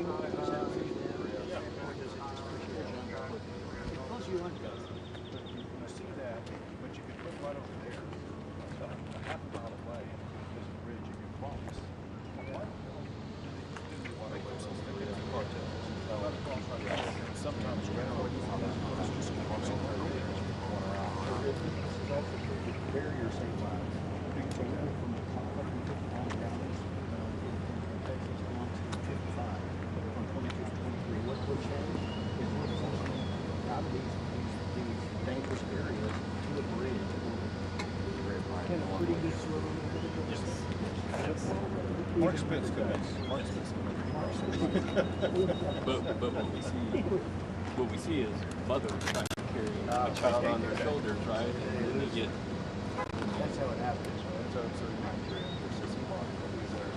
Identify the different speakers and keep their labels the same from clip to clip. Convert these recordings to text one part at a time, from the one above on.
Speaker 1: see that, but you could put right over there, a half a mile away, there's a bridge you can cross. Sometimes barrier same line. So we go from the top of the 55 down from Texas down to 55, from 22 to 23. What changed is we're essentially out of these dangerous areas to a bridge. Can a pretty good swim? Yes. Mark Spitz could.
Speaker 2: But what we see is mothers trying to carry a child on their shoulders, right? And then you get.
Speaker 1: That's how it happens, right? So there's just a lot of these there.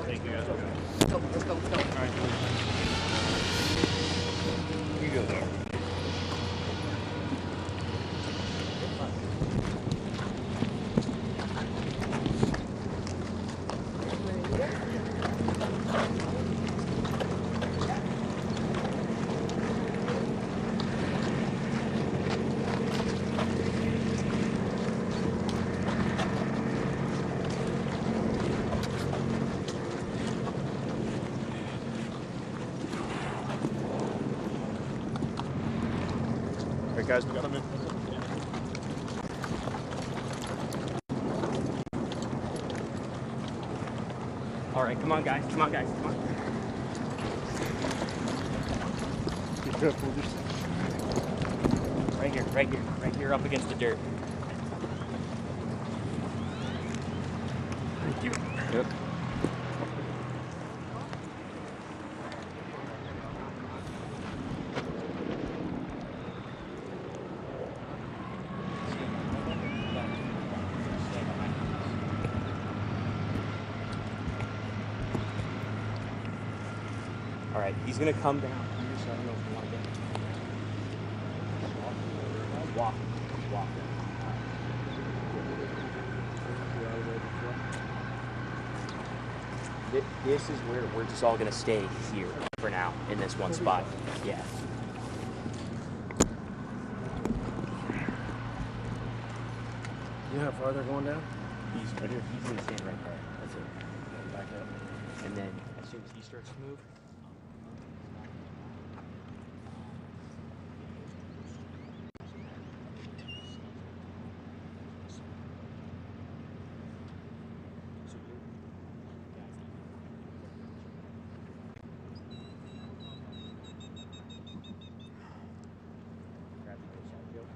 Speaker 3: Thank you guys. Let's go. All right. You go there.
Speaker 1: Guys, we got them in.
Speaker 3: All right, come on, guys. Come on.
Speaker 1: Be careful with yourself.
Speaker 3: Right here, up against the dirt. Thank you.
Speaker 1: Yep.
Speaker 3: All right, he's gonna come down here, so I don't know if you want to get walk. This is where we're just all gonna stay here for now in this one spot. Yeah.
Speaker 4: You know how far they're going down?
Speaker 3: He's right here. He's gonna stand right there.
Speaker 4: That's it. Back up.
Speaker 3: And then as soon as he starts to move, grab the other side, Joe.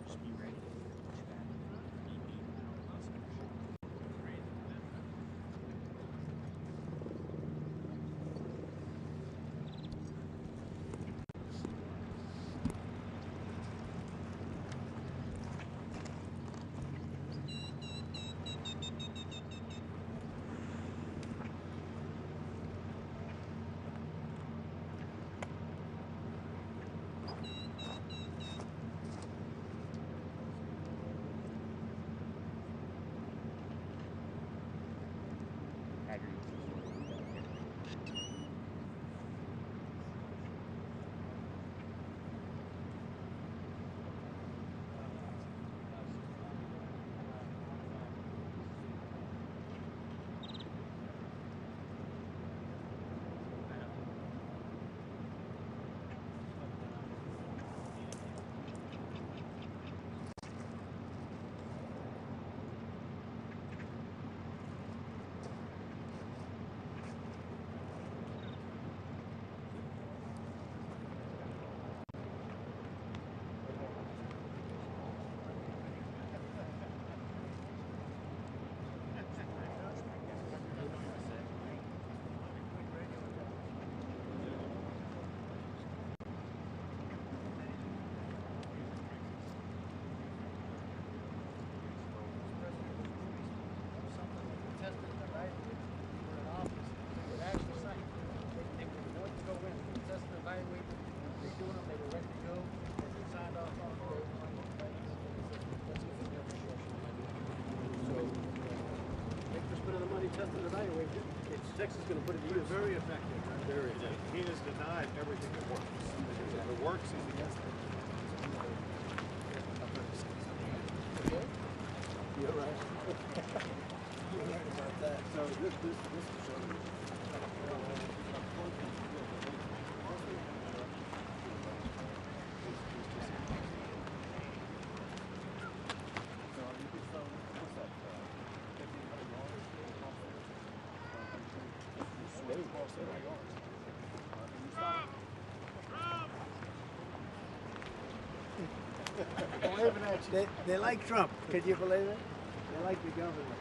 Speaker 3: Just be ready. Push back.
Speaker 4: Test and evaluate it. Texas is going to put it to use.
Speaker 1: Very effective. Very effective. He has denied everything that works. If it works, he's against it.
Speaker 4: You're right. You're right about that.
Speaker 1: So this is showing.
Speaker 4: They like Trump. Could you believe it? They like the government.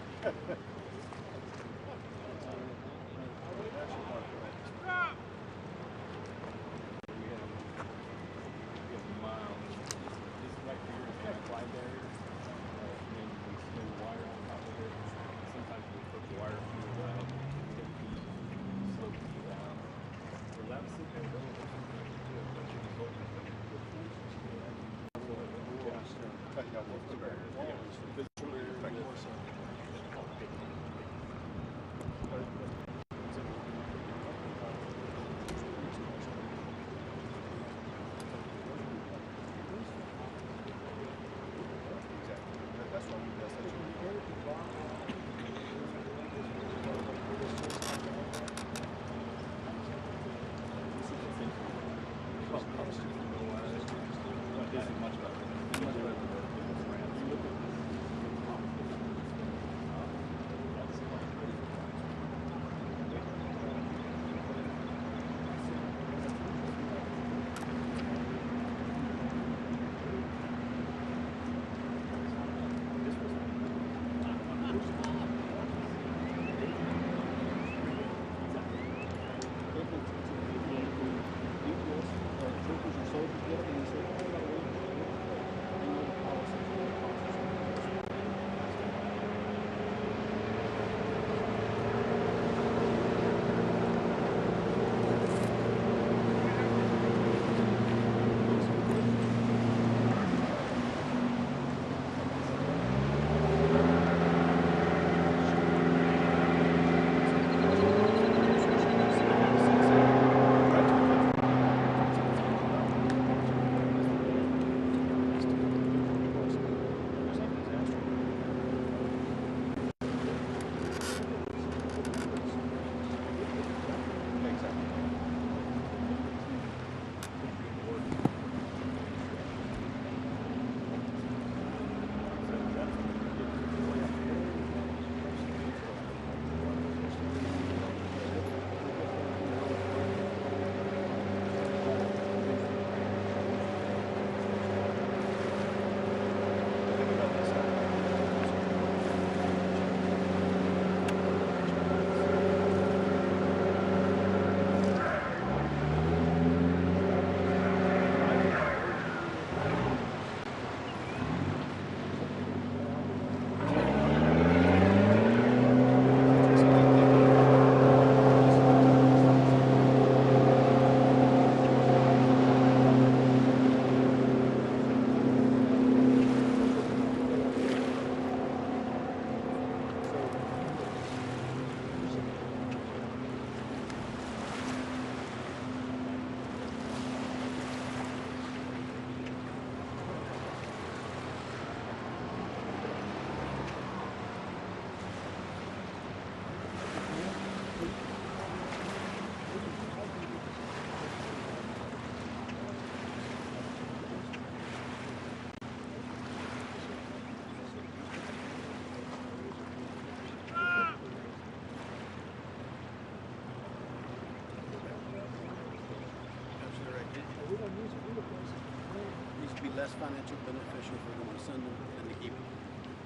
Speaker 5: financial beneficial for them to send them and to keep them.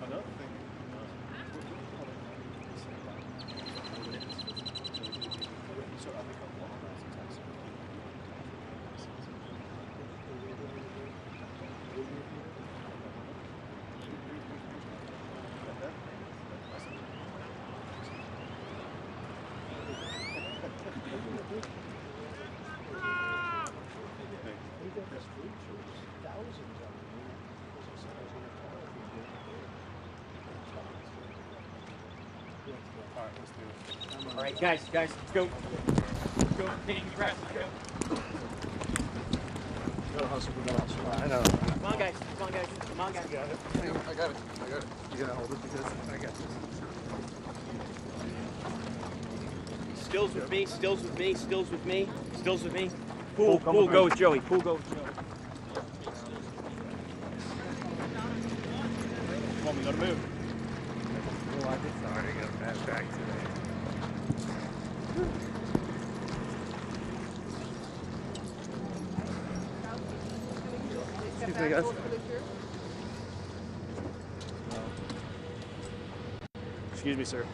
Speaker 1: Another thing, so I become law license.
Speaker 3: All right, guys, let's go. Let's go. Taking breath. Let's go.
Speaker 1: I know.
Speaker 3: Come on, guys. Come on, guys.
Speaker 1: I got it. You gonna hold it because I got this.
Speaker 3: Stills with me. Pool go with Joey.
Speaker 2: Want me to move?
Speaker 1: Well, I did sorry to get that back today. Excuse me, guys. Excuse me, sir.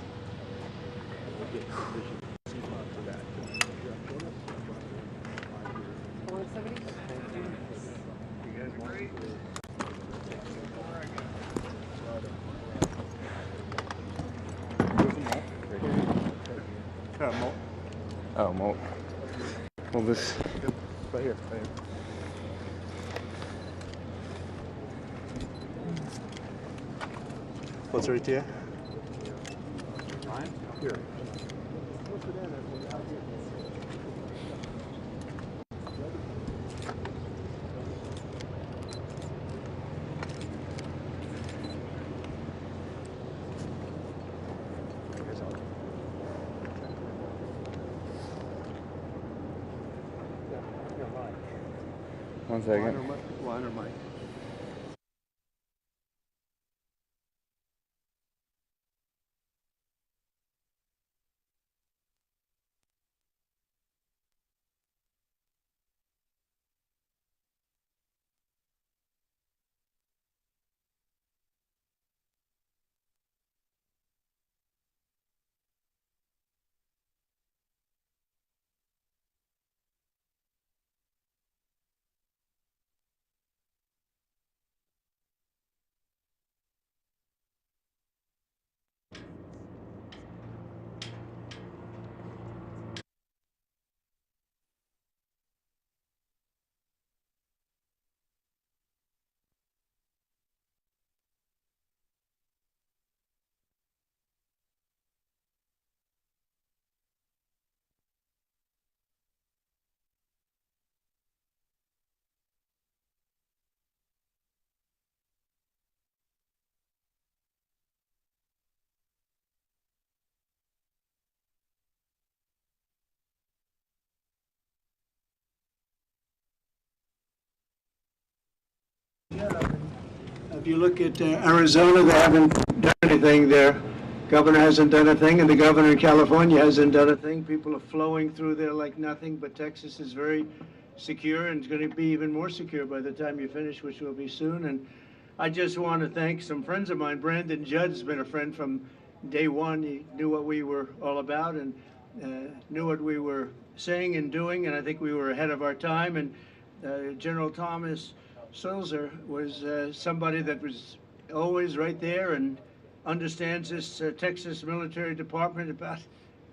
Speaker 1: Malt. Oh, malt. Well, this right here. What's right here? Mine? Here. One second. Line or mic?
Speaker 4: If you look at Arizona, they haven't done anything there. Governor hasn't done a thing, and the governor in California hasn't done a thing. People are flowing through there like nothing, but Texas is very secure and it's going to be even more secure by the time you finish, which will be soon. And I just want to thank some friends of mine. Brandon Judd has been a friend from day one. He knew what we were all about and knew what we were saying and doing, and I think we were ahead of our time. And General Thomas Sulzer was somebody that was always right there and understands this Texas military department about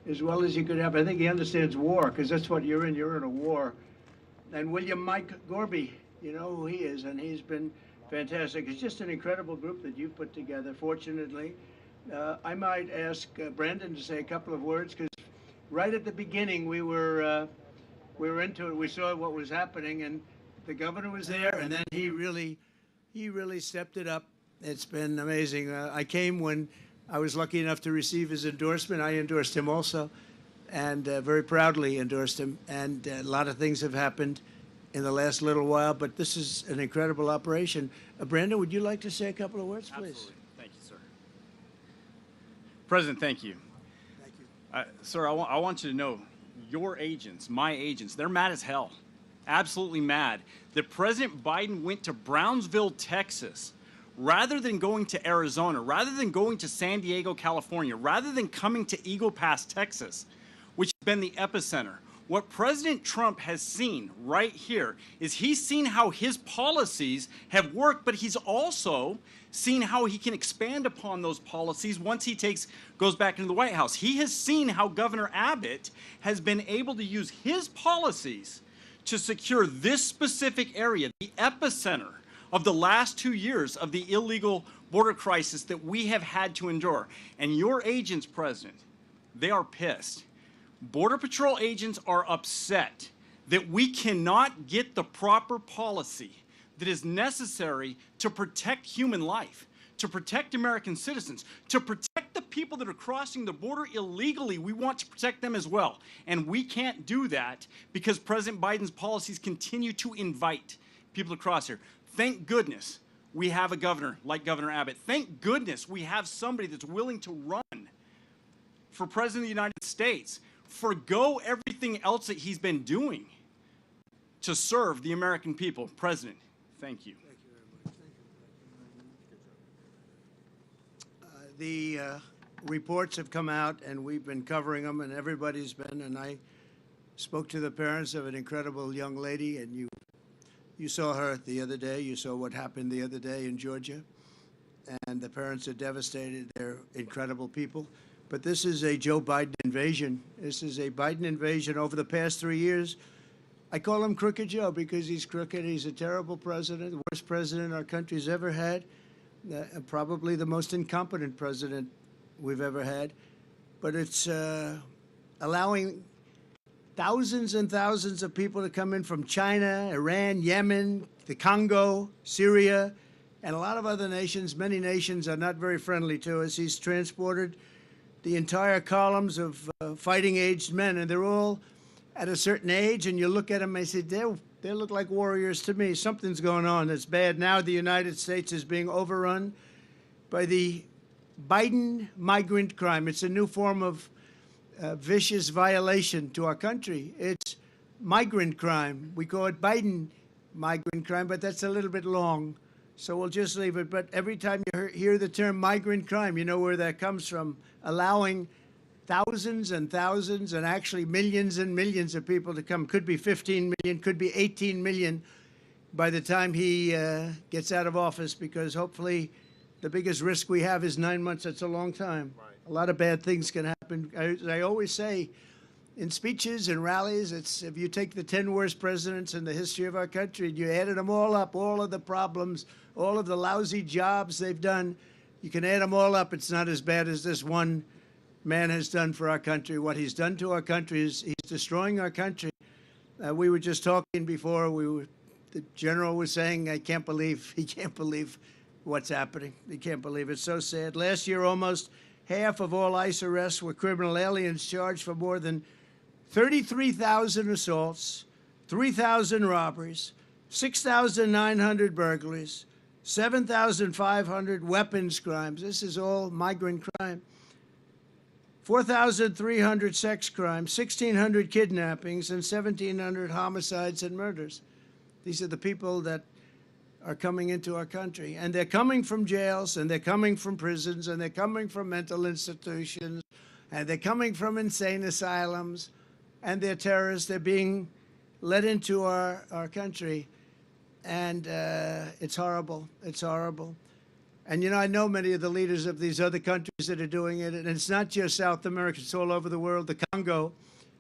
Speaker 4: as well as you could have. I think he understands war, because that's what you're in. You're in a war. And William Mike Gorby, you know who he is, and he's been fantastic. It's just an incredible group that you've put together, fortunately. I might ask Brandon to say a couple of words, because right at the beginning we were into it. We saw what was happening, and the governor was there, and then he really stepped it up. It's been amazing. I came when I was lucky enough to receive his endorsement. I endorsed him also, and very proudly endorsed him. And a lot of things have happened in the last little while, but this is an incredible operation. Brandon, would you like to say a couple of words, please?
Speaker 5: Absolutely. Thank you, sir. President, thank you.
Speaker 4: Thank you.
Speaker 5: Sir, I want you to know, your agents, my agents, they're mad as hell
Speaker 6: absolutely mad that President Biden went to Brownsville, Texas, rather than going to Arizona, rather than going to San Diego, California, rather than coming to Eagle Pass, Texas, which has been the epicenter. What President Trump has seen right here is he's seen how his policies have worked, but he's also seen how he can expand upon those policies once he goes back into the White House. He has seen how Governor Abbott has been able to use his policies to secure this specific area, the epicenter of the last 2 years of the illegal border crisis that we have had to endure. And your agents, President, they are pissed. Border Patrol agents are upset that we cannot get the proper policy that is necessary to protect human life, to protect American citizens, to protect the people that are crossing the border illegally. We want to protect them as well. And we can't do that because President Biden's policies continue to invite people to cross here. Thank goodness we have a governor like Governor Abbott. Thank goodness we have somebody that's willing to run for President of the United States, forgo everything else that he's been doing to serve the American people. President, thank you.
Speaker 4: Thank you very much. The reports have come out, and we've been covering them, and everybody's been, and I spoke to the parents of an incredible young lady, and you saw her the other day. You saw what happened the other day in Georgia, and the parents are devastated. They're incredible people. But this is a Joe Biden invasion. This is a Biden invasion over the past 3 years. I call him Crooked Joe because he's crooked. He's a terrible president, the worst president our country's ever had, probably the most incompetent president we've ever had. But it's allowing thousands and thousands of people to come in from China, Iran, Yemen, the Congo, Syria, and a lot of other nations. Many nations are not very friendly to us. He's transported the entire columns of fighting-aged men, and they're all at a certain age, and you look at them and say, they look like warriors to me. Something's going on that's bad. Now the United States is being overrun by the Biden migrant crime. It's a new form of vicious violation to our country. It's migrant crime. We call it Biden migrant crime, but that's a little bit long, so we'll just leave it. But every time you hear the term migrant crime, you know where that comes from. Allowing thousands and thousands and actually millions and millions of people to come. Could be 15 million, could be 18 million by the time he gets out of office, because hopefully the biggest risk we have is 9 months. That's a long time. Right. A lot of bad things can happen. I always say in speeches and rallies, it's if you take the 10 worst presidents in the history of our country and you added them all up, all of the problems, all of the lousy jobs they've done, you can add them all up. It's not as bad as this one man has done for our country. What he's done to our country is he's destroying our country. We were just talking before. The general was saying, he can't believe what's happening. He can't believe it. It's so sad. Last year, almost half of all ICE arrests were criminal aliens charged for more than 33,000 assaults, 3,000 robberies, 6,900 burglaries, 7,500 weapons crimes. This is all migrant crime. 4,300 sex crimes, 1,600 kidnappings, and 1,700 homicides and murders. These are the people that are coming into our country. And they're coming from jails, and they're coming from prisons, and they're coming from mental institutions, and they're coming from insane asylums, and they're terrorists. They're being let into our country. And it's horrible. It's horrible. And, you know, I know many of the leaders of these other countries that are doing it. And it's not just South America. It's all over the world. The Congo,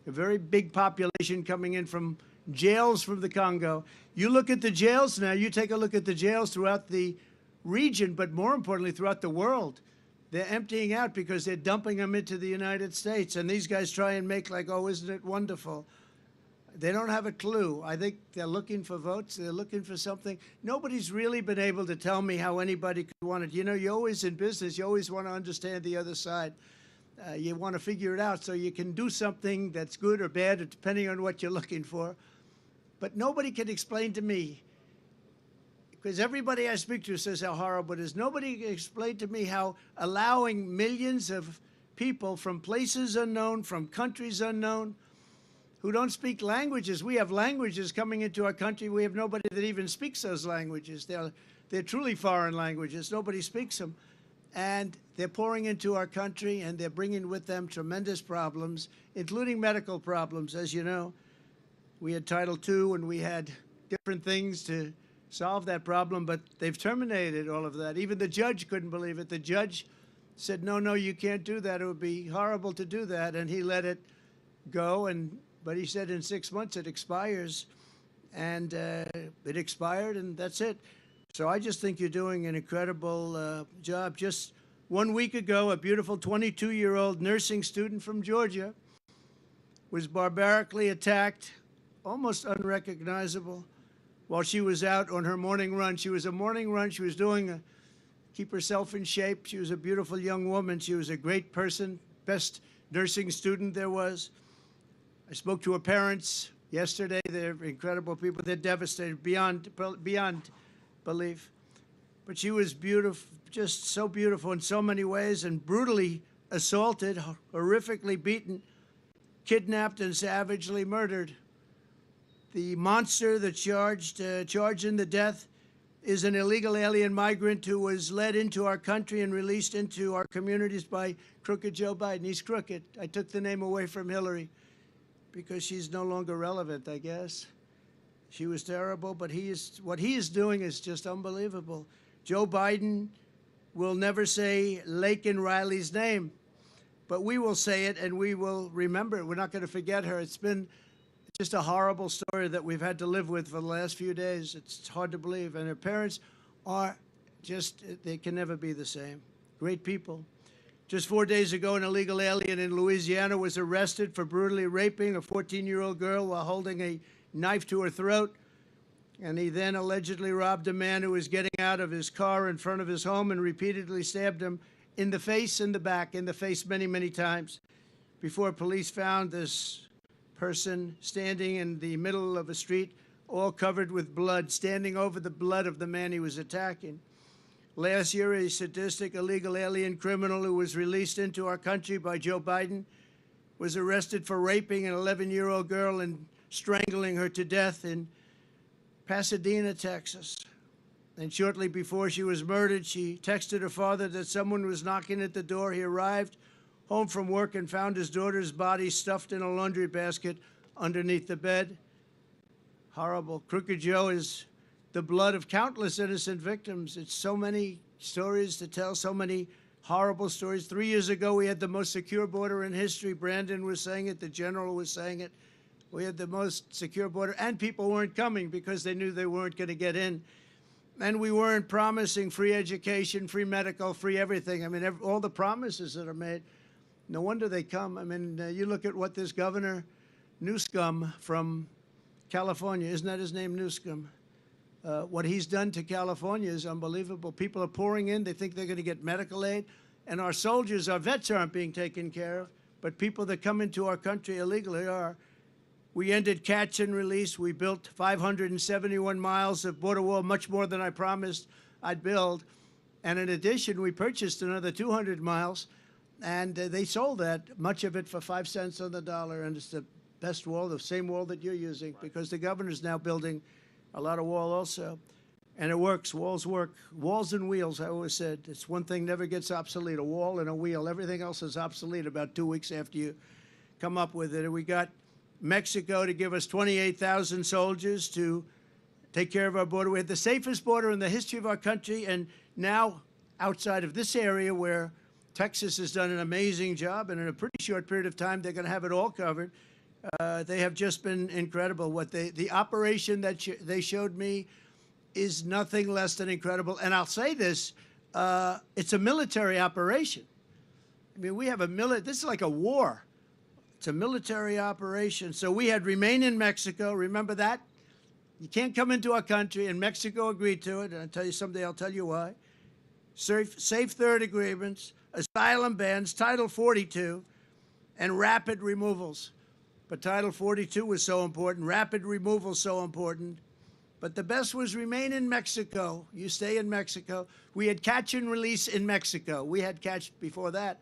Speaker 4: a very big population coming in from jails from the Congo. You look at the jails now. You take a look at the jails throughout the region, but more importantly, throughout the world. They're emptying out because they're dumping them into the United States. And these guys try and make like, oh, isn't it wonderful? They don't have a clue. I think they're looking for votes. They're looking for something. Nobody's really been able to tell me how anybody could want it. You know, you're always in business. You always want to understand the other side. You want to figure it out so you can do something that's good or bad, depending on what you're looking for. But nobody can explain to me, because everybody I speak to says how horrible it is. Nobody can explain to me how allowing millions of people from places unknown, from countries unknown, who don't speak languages. We have languages coming into our country. We have nobody that even speaks those languages. They're truly foreign languages. Nobody speaks them. And they're pouring into our country, and they're bringing with them tremendous problems, including medical problems. As you know, we had Title II, and we had different things to solve that problem, but they've terminated all of that. Even the judge couldn't believe it. The judge said, no, you can't do that. It would be horrible to do that, and he let it go. But he said in 6 months it expires, and it expired, and that's it. So I just think you're doing an incredible job. Just 1 week ago, a beautiful 22-year-old nursing student from Georgia was barbarically attacked, almost unrecognizable, while she was out on her morning run. She was a morning run. She was doing keep herself in shape. She was a beautiful young woman. She was a great person, best nursing student there was. I spoke to her parents yesterday. They're incredible people. They're devastated beyond belief. But she was beautiful, just so beautiful in so many ways, and brutally assaulted, horrifically beaten, kidnapped, and savagely murdered. The monster that charged in the death is an illegal alien migrant who was led into our country and released into our communities by crooked Joe Biden. He's crooked. I took the name away from Hillary because she's no longer relevant, I guess. She was terrible, but what he is doing is just unbelievable. Joe Biden will never say Laken Riley's name, but we will say it, and we will remember it. We're not going to forget her. It's been just a horrible story that we've had to live with for the last few days. It's hard to believe. And her parents are just, they can never be the same. Great people. Just 4 days ago, an illegal alien in Louisiana was arrested for brutally raping a 14-year-old girl while holding a knife to her throat. And he then allegedly robbed a man who was getting out of his car in front of his home and repeatedly stabbed him in the face and the back, in the face many, many times, before police found this person standing in the middle of a street, all covered with blood, standing over the blood of the man he was attacking. Last year, a sadistic illegal alien criminal who was released into our country by Joe Biden was arrested for raping an 11-year-old girl and strangling her to death in Pasadena, Texas. And shortly before she was murdered, she texted her father that someone was knocking at the door. He arrived home from work and found his daughter's body stuffed in a laundry basket underneath the bed. Horrible. Crooked Joe is the blood of countless innocent victims. It's so many stories to tell, so many horrible stories. 3 years ago, we had the most secure border in history. Brandon was saying it. The general was saying it. We had the most secure border, and people weren't coming because they knew they weren't going to get in. And we weren't promising free education, free medical, free everything. I mean, all the promises that are made. No wonder they come. I mean, you look at what this Governor Newsom from California, isn't that his name, Newsom? What he's done to California is unbelievable. People are pouring in. They think they're going to get medical aid. And our soldiers, our vets aren't being taken care of. But people that come into our country illegally are. We ended catch and release. We built 571 miles of border wall, much more than I promised I'd build. And in addition, we purchased another 200 miles. And they sold that, much of it for 5 cents on the dollar, and it's the best wall, the same wall that you're using, because the governor's now building a lot of wall also. And it works. Walls work. Walls and wheels, I always said. It's one thing never gets obsolete, a wall and a wheel. Everything else is obsolete about 2 weeks after you come up with it. And we got Mexico to give us 28,000 soldiers to take care of our border. We had the safest border in the history of our country, and now outside of this area where Texas has done an amazing job, and in a pretty short period of time, they're going to have it all covered. They have just been incredible. The operation that they showed me is nothing less than incredible. And I'll say this, it's a military operation. I mean, we have this is like a war. It's a military operation. So we had remain in Mexico. Remember that? You can't come into our country, and Mexico agreed to it. And I'll tell you someday, I'll tell you why. Safe third agreements, asylum bans, Title 42, and rapid removals. But Title 42 was so important, rapid removal so important. But the best was remain in Mexico. You stay in Mexico. We had catch and release in Mexico. We had catch before that.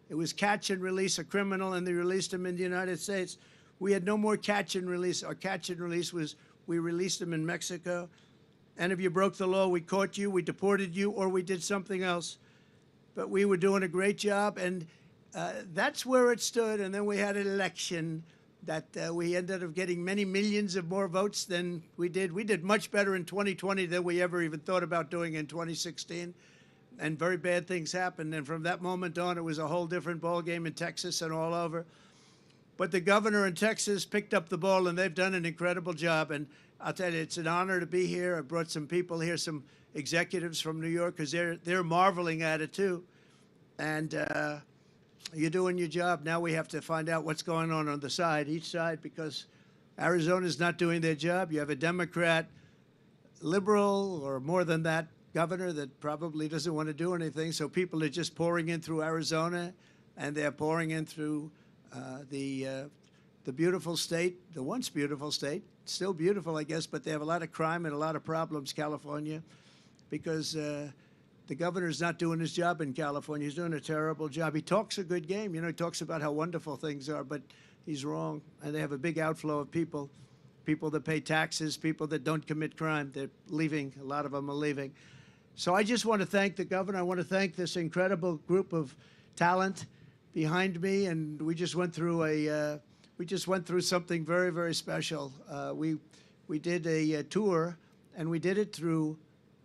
Speaker 4: It was catch and release a criminal, and they released him in the United States. We had no more catch and release. Our catch and release was we released them in Mexico, and if you broke the law, we caught you, we deported you, or we did something else. But we were doing a great job, and that's where it stood. And then we had an election that we ended up getting many millions of more votes than we did. We did much better in 2020 than we ever even thought about doing in 2016. And very bad things happened. And from that moment on, it was a whole different ballgame in Texas and all over. But the governor in Texas picked up the ball, and they've done an incredible job. And I'll tell you, it's an honor to be here. I brought some people here, some executives from New York, because they're marveling at it too. And you're doing your job. Now we have to find out what's going on the side, each side, because Arizona's not doing their job. You have a Democrat, liberal, or more than that, governor that probably doesn't want to do anything. So people are just pouring in through Arizona, and they're pouring in through the beautiful state, the once beautiful state, still beautiful, I guess, but they have a lot of crime and a lot of problems, California, because the governor's not doing his job in California. He's doing a terrible job. He talks a good game. You know, he talks about how wonderful things are, but he's wrong. And they have a big outflow of people, people that pay taxes, people that don't commit crime. They're leaving. A lot of them are leaving. So I just want to thank the governor. I want to thank this incredible group of talent behind me. And we just went through something very, very special. We did a tour, and we did it through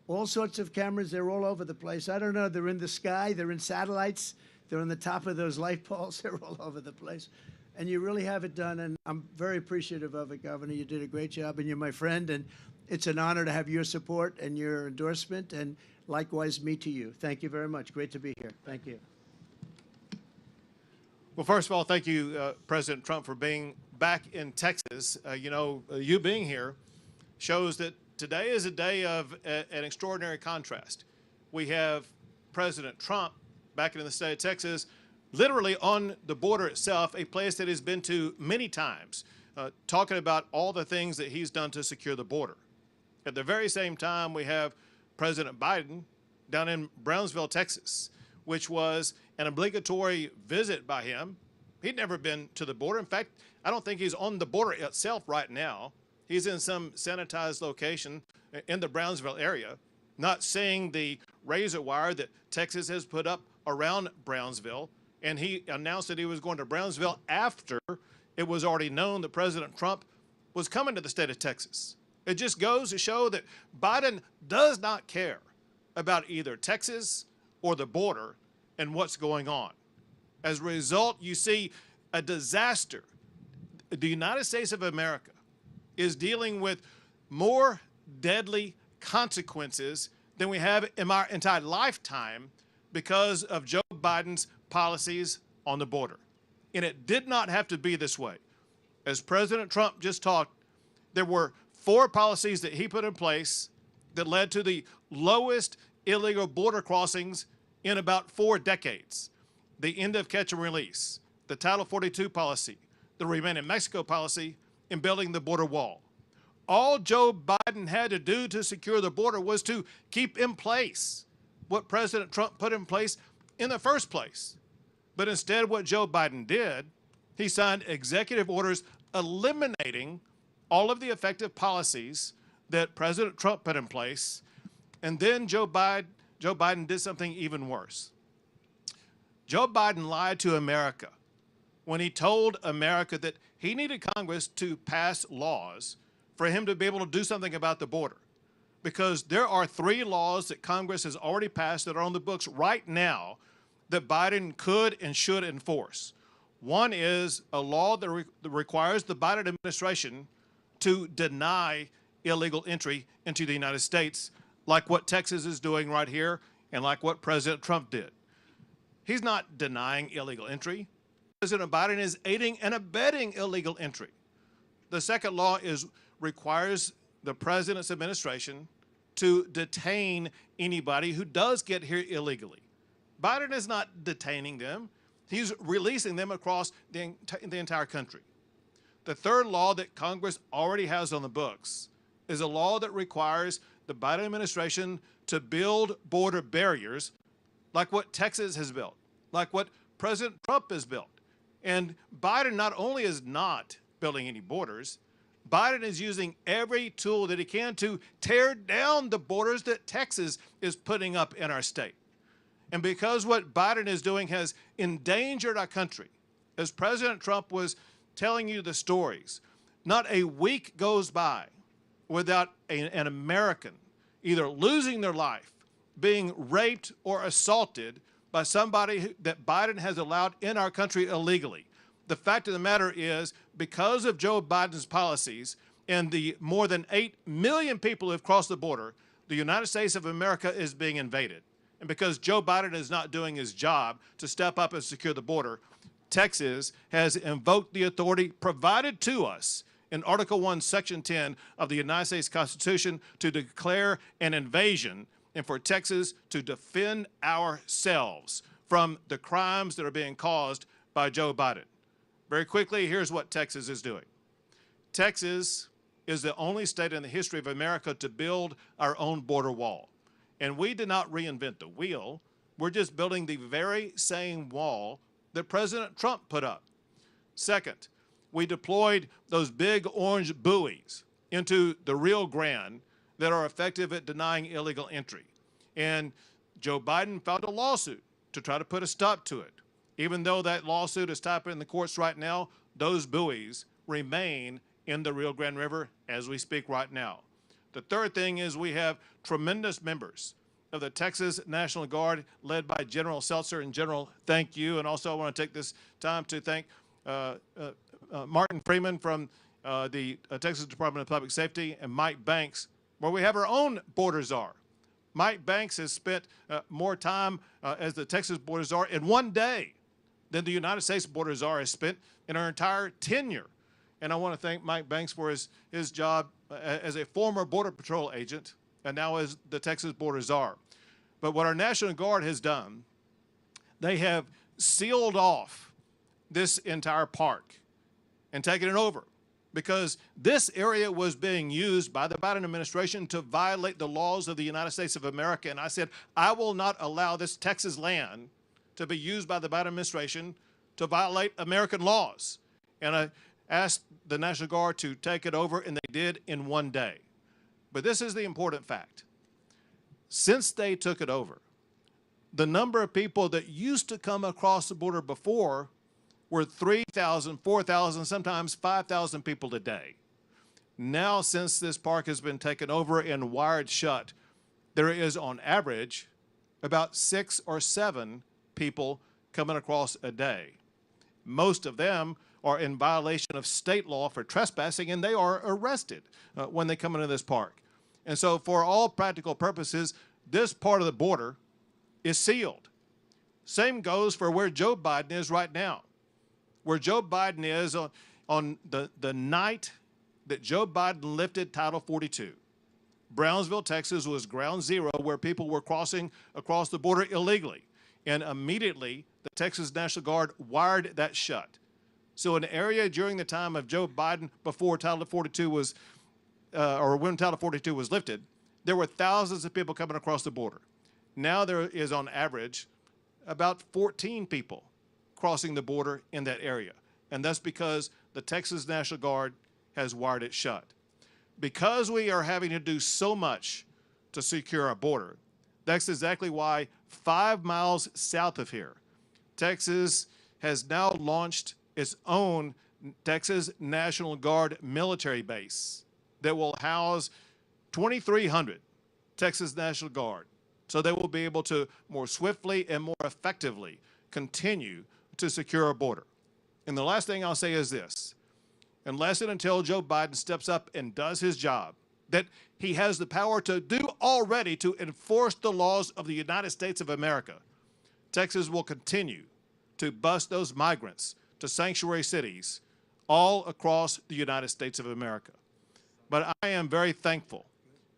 Speaker 4: all sorts of cameras. They're all over the place. I don't know. They're in the sky. They're in satellites. They're on the top of those light poles. They're all over the place. And you really have it done. And I'm very appreciative of it, Governor. You did a great job, and you're my friend. And it's an honor to have your support and your endorsement. And likewise, me to you. Thank you very much. Great to be here. Thank you.
Speaker 7: Well, first of all, thank you, President Trump, for being back in Texas. You being here shows that today is a day of an extraordinary contrast. We have President Trump back in the state of Texas, literally on the border itself, a place that he's been to many times, talking about all the things that he's done to secure the border. At the very same time, we have President Biden down in Brownsville, Texas, which was an obligatory visit by him. He'd never been to the border. In fact, I don't think he's on the border itself right now. He's in some sanitized location in the Brownsville area, not seeing the razor wire that Texas has put up around Brownsville. And he announced that he was going to Brownsville after it was already known that President Trump was coming to the state of Texas. It just goes to show that Biden does not care about either Texas or the border and what's going on. As a result, you see a disaster. The United States of America is dealing with more deadly consequences than we have in our entire lifetime because of Joe Biden's policies on the border. And it did not have to be this way. As President Trump just talked, there were 4 policies that he put in place that led to the lowest illegal border crossings in about 4 decades. The end of catch and release, the Title 42 policy, the Remain in Mexico policy, and building the border wall. All Joe Biden had to do to secure the border was to keep in place what President Trump put in place in the first place. But instead, what Joe Biden did, he signed executive orders eliminating all of the effective policies that President Trump put in place. And then Joe Biden did something even worse. Joe Biden lied to America when he told America that he needed Congress to pass laws for him to be able to do something about the border. Because there are 3 laws that Congress has already passed that are on the books right now that Biden could and should enforce. One is a law that requires the Biden administration to deny illegal entry into the United States, like what Texas is doing right here and like what President Trump did. He's not denying illegal entry. President Biden is aiding and abetting illegal entry. The second law requires the president's administration to detain anybody who does get here illegally. Biden is not detaining them. He's releasing them across the entire country. The third law that Congress already has on the books is a law that requires the Biden administration to build border barriers like what Texas has built, like what President Trump has built. And Biden not only is not building any borders. Biden is using every tool that he can to tear down the borders that Texas is putting up in our state. And because what Biden is doing has endangered our country, as President Trump was telling you the stories, not a week goes by without an American either losing their life, being raped or assaulted by somebody that Biden has allowed in our country illegally. The fact of the matter is, because of Joe Biden's policies and the more than 8 million people who have crossed the border, the United States of America is being invaded. And because Joe Biden is not doing his job to step up and secure the border, Texas has invoked the authority provided to us in Article 1, Section 10 of the United States Constitution to declare an invasion and for Texas to defend ourselves from the crimes that are being caused by Joe Biden. Very quickly, here's what Texas is doing. Texas is the only state in the history of America to build our own border wall. And we did not reinvent the wheel. We're just building the very same wall that President Trump put up. Second, we deployed those big orange buoys into the Rio Grande that are effective at denying illegal entry. And Joe Biden filed a lawsuit to try to put a stop to it. Even though that lawsuit is tied up in the courts right now, those buoys remain in the Rio Grande River as we speak right now. The third thing is we have tremendous members of the Texas National Guard led by General Seltzer. And General, thank you. And also I want to take this time to thank Martin Freeman from the Texas Department of Public Safety and Mike Banks, where we have our own border czar. Mike Banks has spent more time as the Texas border czar in one day than the United States border czar has spent in our entire tenure. And I want to thank Mike Banks for his job as a former Border Patrol agent and now as the Texas border czar. But what our National Guard has done, they have sealed off this entire park and taken it over, because this area was being used by the Biden administration to violate the laws of the United States of America. And I said, I will not allow this Texas land to be used by the Biden administration to violate American laws. And I asked the National Guard to take it over, and they did in one day. But this is the important fact. Since they took it over, the number of people that used to come across the border before were 3,000, 4,000, sometimes 5,000 people a day. Now, since this park has been taken over and wired shut, there is on average about 6 or 7 people coming across a day. Most of them are in violation of state law for trespassing, and they are arrested when they come into this park. And so for all practical purposes, this part of the border is sealed. Same goes for where Joe Biden is right now. Where Joe Biden is on the night that Joe Biden lifted Title 42. Brownsville, Texas was ground zero where people were crossing across the border illegally. And immediately, the Texas National Guard wired that shut. So an area during the time of Joe Biden before Title 42 was, or when Title 42 was lifted, there were thousands of people coming across the border. Now there is on average about 14 people crossing the border in that area. And that's because the Texas National Guard has wired it shut. Because we are having to do so much to secure our border, that's exactly why 5 miles south of here, Texas has now launched its own Texas National Guard military base that will house 2,300 Texas National Guard. So they will be able to more swiftly and more effectively continue to secure our border. And the last thing I'll say is this: unless and until Joe Biden steps up and does his job, that he has the power to do already to enforce the laws of the United States of America, Texas will continue to bus those migrants to sanctuary cities all across the United States of America. But I am very thankful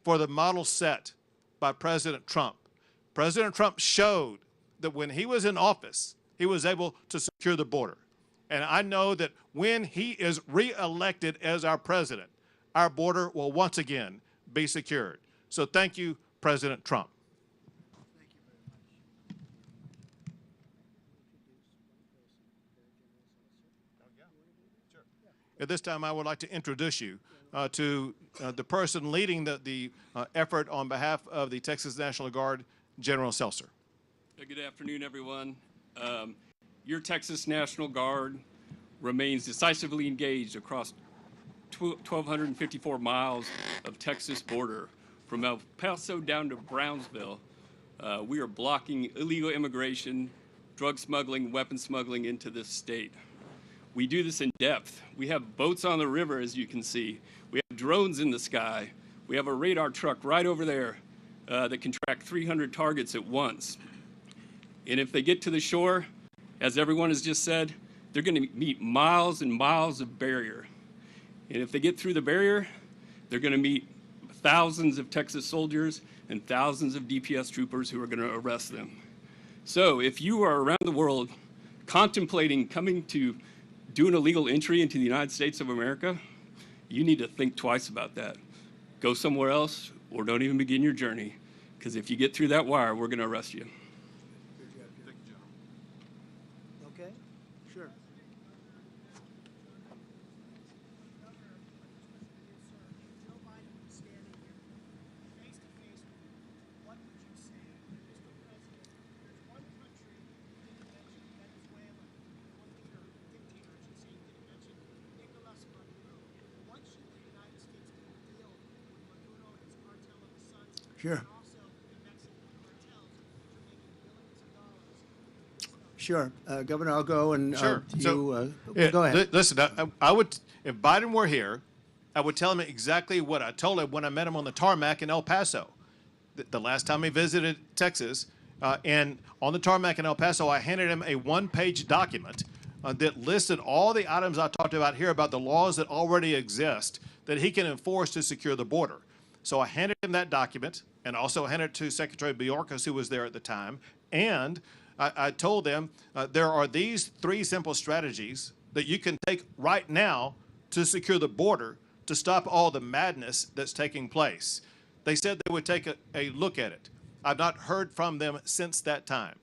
Speaker 7: for the model set by President Trump. President Trump showed that when he was in office, he was able to secure the border. And I know that when he is reelected as our president, our border will once again be secured. So thank you, President Trump. At this time, I would like to introduce you to the person leading the effort on behalf of the Texas National Guard, General Seltzer.
Speaker 2: Good afternoon, everyone. Your Texas National Guard remains decisively engaged across 1,254 miles of Texas border. From El Paso down to Brownsville, we are blocking illegal immigration, drug smuggling, weapon smuggling into this state. We do this in depth. We have boats on the river, as you can see. We have drones in the sky. We have a radar truck right over there that can track 300 targets at once. And if they get to the shore, as everyone has just said, they're going to meet miles and miles of barrier. And if they get through the barrier, they're going to meet thousands of Texas soldiers and thousands of DPS troopers who are going to arrest them. So if you are around the world contemplating coming to do an illegal entry into the United States of America, you need to think twice about that. Go somewhere else or don't even begin your journey, because if you get through that wire, we're going to arrest you.
Speaker 4: Okay, sure. Sure. Sure. Governor, I'll go and
Speaker 7: Sure.
Speaker 4: you
Speaker 7: Yeah,
Speaker 4: go ahead.
Speaker 7: Listen, I would, if Biden were here, I would tell him exactly what I told him when I met him on the tarmac in El Paso. The last time he visited Texas, and on the tarmac in El Paso, I handed him a one-page document that listed all the items I talked about here about the laws that already exist that he can enforce to secure the border. So I handed him that document and also handed it to Secretary Bjorkus, who was there at the time, and I told them there are these three simple strategies that you can take right now to secure the border to stop all the madness that's taking place. They said they would take a look at it. I've not heard from them since that time.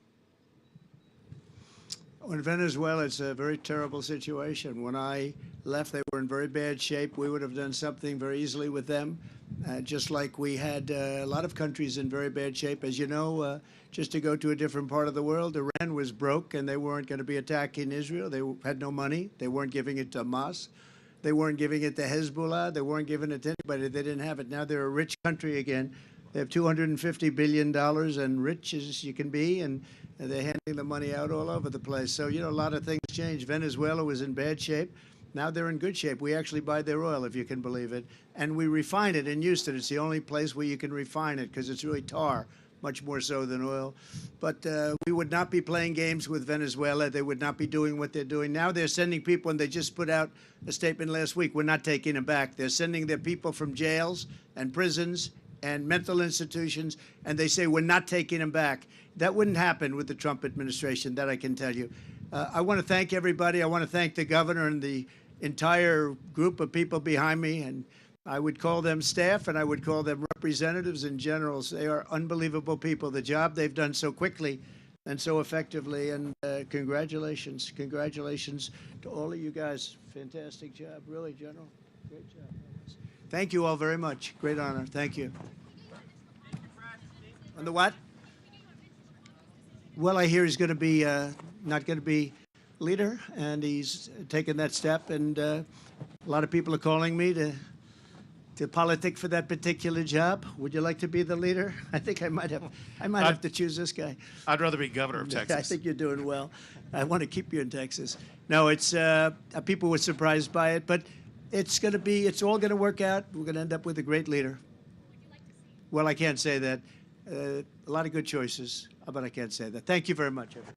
Speaker 4: In Venezuela, it's a very terrible situation. When I left, they were in very bad shape. We would have done something very easily with them, just like we had a lot of countries in very bad shape. As you know, just to go to a different part of the world, Iran was broke, and they weren't going to be attacking Israel. They had no money. They weren't giving it to Hamas. They weren't giving it to Hezbollah. They weren't giving it to anybody. They didn't have it. Now they're a rich country again. They have $250 billion and rich as you can be, and they're handing the money out all over the place. So, you know, a lot of things changed. Venezuela was in bad shape. Now they're in good shape. We actually buy their oil, if you can believe it, and we refine it in Houston. It's the only place where you can refine it because it's really tar, much more so than oil. But we would not be playing games with Venezuela. They would not be doing what they're doing. Now they're sending people, and they just put out a statement last week, we're not taking them back. They're sending their people from jails and prisons and mental institutions, and they say we're not taking them back. That wouldn't happen with the Trump administration, that I can tell you. I want to thank everybody. I want to thank the governor and the entire group of people behind me, and I would call them staff, and I would call them representatives and generals. They are unbelievable people. The job they've done so quickly and so effectively, and congratulations. Congratulations to all of you guys. Fantastic job, really, General. Great job. Thank you all very much. Great honor. Thank you. On the what? Well, I hear he's going to be not going to be leader, and he's taken that step. And a lot of people are calling me to politic for that particular job. Would you like to be the leader? I think I might have to choose this guy.
Speaker 7: I'd rather be governor of Texas.
Speaker 4: I think you're doing well. I want to keep you in Texas. No, it's people were surprised by it, but it's all going to work out. We're going to end up with a great leader. Well, I can't say that. A lot of good choices, but I can't say that. Thank you very much, everyone.